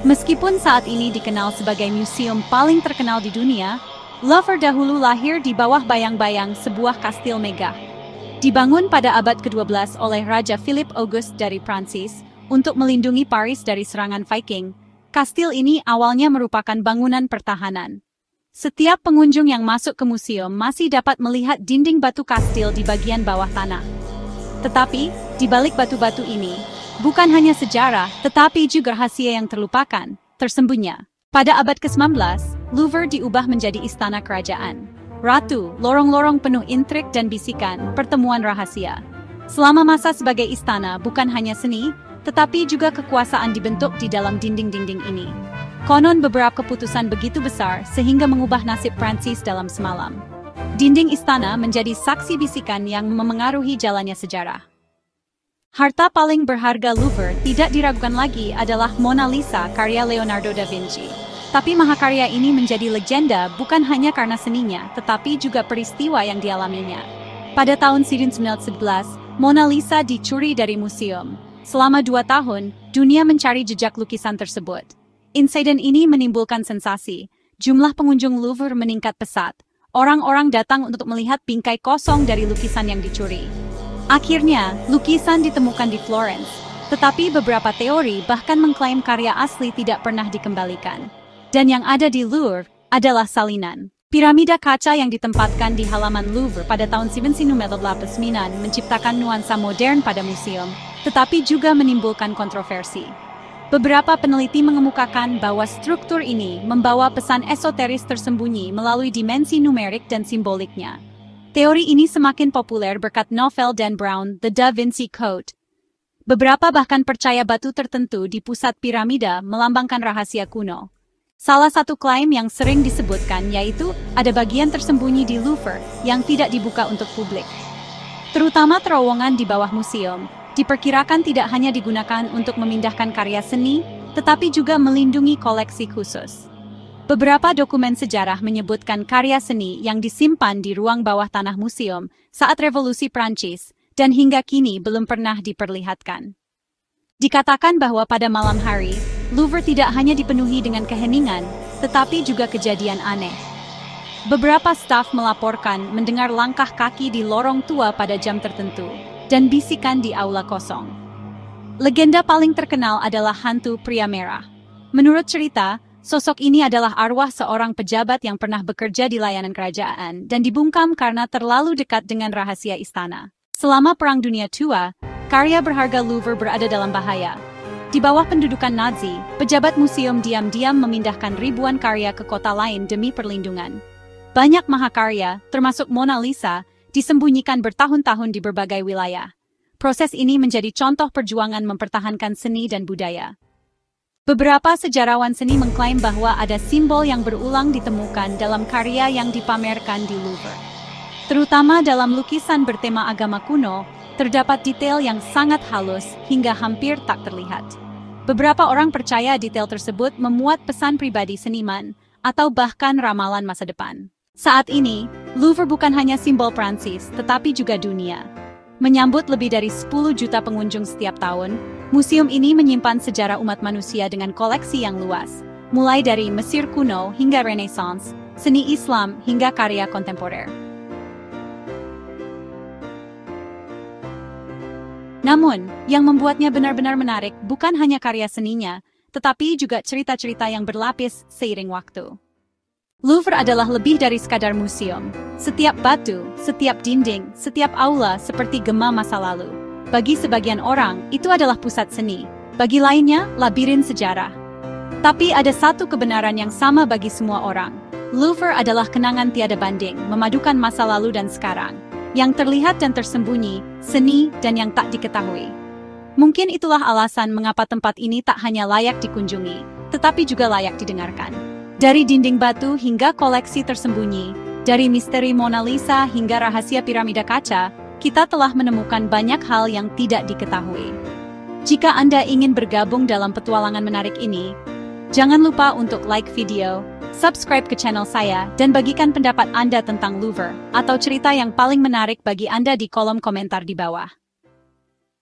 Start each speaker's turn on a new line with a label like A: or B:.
A: Meskipun saat ini dikenal sebagai museum paling terkenal di dunia, Louvre dahulu lahir di bawah bayang-bayang sebuah kastil megah. Dibangun pada abad ke-12 oleh Raja Philip Auguste dari Prancis untuk melindungi Paris dari serangan Viking, kastil ini awalnya merupakan bangunan pertahanan. Setiap pengunjung yang masuk ke museum masih dapat melihat dinding batu kastil di bagian bawah tanah. Tetapi, di balik batu-batu ini, bukan hanya sejarah, tetapi juga rahasia yang terlupakan, tersembunyi. Pada abad ke-19, Louvre diubah menjadi istana kerajaan. Ratu, lorong-lorong penuh intrik dan bisikan, pertemuan rahasia. Selama masa sebagai istana bukan hanya seni, tetapi juga kekuasaan dibentuk di dalam dinding-dinding ini. Konon beberapa keputusan begitu besar sehingga mengubah nasib Prancis dalam semalam. Dinding istana menjadi saksi bisikan yang memengaruhi jalannya sejarah. Harta paling berharga Louvre tidak diragukan lagi adalah Mona Lisa karya Leonardo da Vinci. Tapi mahakarya ini menjadi legenda bukan hanya karena seninya, tetapi juga peristiwa yang dialaminya. Pada tahun 1911, Mona Lisa dicuri dari museum. Selama 2 tahun, dunia mencari jejak lukisan tersebut. Insiden ini menimbulkan sensasi. Jumlah pengunjung Louvre meningkat pesat. Orang-orang datang untuk melihat bingkai kosong dari lukisan yang dicuri. Akhirnya, lukisan ditemukan di Florence. Tetapi beberapa teori bahkan mengklaim karya asli tidak pernah dikembalikan. Dan yang ada di Louvre adalah salinan. Piramida kaca yang ditempatkan di halaman Louvre pada tahun 1989 menciptakan nuansa modern pada museum, tetapi juga menimbulkan kontroversi. Beberapa peneliti mengemukakan bahwa struktur ini membawa pesan esoteris tersembunyi melalui dimensi numerik dan simboliknya. Teori ini semakin populer berkat novel Dan Brown, The Da Vinci Code. Beberapa bahkan percaya batu tertentu di pusat piramida melambangkan rahasia kuno. Salah satu klaim yang sering disebutkan yaitu ada bagian tersembunyi di Louvre yang tidak dibuka untuk publik. Terutama terowongan di bawah museum, diperkirakan tidak hanya digunakan untuk memindahkan karya seni, tetapi juga melindungi koleksi khusus. Beberapa dokumen sejarah menyebutkan karya seni yang disimpan di ruang bawah tanah museum saat Revolusi Prancis dan hingga kini belum pernah diperlihatkan. Dikatakan bahwa pada malam hari, Louvre tidak hanya dipenuhi dengan keheningan, tetapi juga kejadian aneh. Beberapa staf melaporkan mendengar langkah kaki di lorong tua pada jam tertentu, dan bisikan di aula kosong. Legenda paling terkenal adalah hantu pria merah. Menurut cerita, sosok ini adalah arwah seorang pejabat yang pernah bekerja di layanan kerajaan dan dibungkam karena terlalu dekat dengan rahasia istana. Selama Perang Dunia II, karya berharga Louvre berada dalam bahaya. Di bawah pendudukan Nazi, pejabat museum diam-diam memindahkan ribuan karya ke kota lain demi perlindungan. Banyak mahakarya, termasuk Mona Lisa, disembunyikan bertahun-tahun di berbagai wilayah. Proses ini menjadi contoh perjuangan mempertahankan seni dan budaya. Beberapa sejarawan seni mengklaim bahwa ada simbol yang berulang ditemukan dalam karya yang dipamerkan di Louvre. Terutama dalam lukisan bertema agama kuno, terdapat detail yang sangat halus hingga hampir tak terlihat. Beberapa orang percaya detail tersebut memuat pesan pribadi seniman atau bahkan ramalan masa depan. Saat ini, Louvre bukan hanya simbol Prancis, tetapi juga dunia. Menyambut lebih dari 10 juta pengunjung setiap tahun, museum ini menyimpan sejarah umat manusia dengan koleksi yang luas, mulai dari Mesir kuno hingga Renaissance, seni Islam hingga karya kontemporer. Namun, yang membuatnya benar-benar menarik bukan hanya karya seninya, tetapi juga cerita-cerita yang berlapis seiring waktu. Louvre adalah lebih dari sekadar museum. Setiap batu, setiap dinding, setiap aula seperti gema masa lalu. Bagi sebagian orang, itu adalah pusat seni. Bagi lainnya, labirin sejarah. Tapi ada satu kebenaran yang sama bagi semua orang. Louvre adalah kenangan tiada banding, memadukan masa lalu dan sekarang. Yang terlihat dan tersembunyi, seni dan yang tak diketahui. Mungkin itulah alasan mengapa tempat ini tak hanya layak dikunjungi, tetapi juga layak didengarkan. Dari dinding batu hingga koleksi tersembunyi, dari misteri Mona Lisa hingga rahasia piramida kaca, kita telah menemukan banyak hal yang tidak diketahui. Jika Anda ingin bergabung dalam petualangan menarik ini, jangan lupa untuk like video, subscribe ke channel saya, dan bagikan pendapat Anda tentang Louvre atau cerita yang paling menarik bagi Anda di kolom komentar di bawah.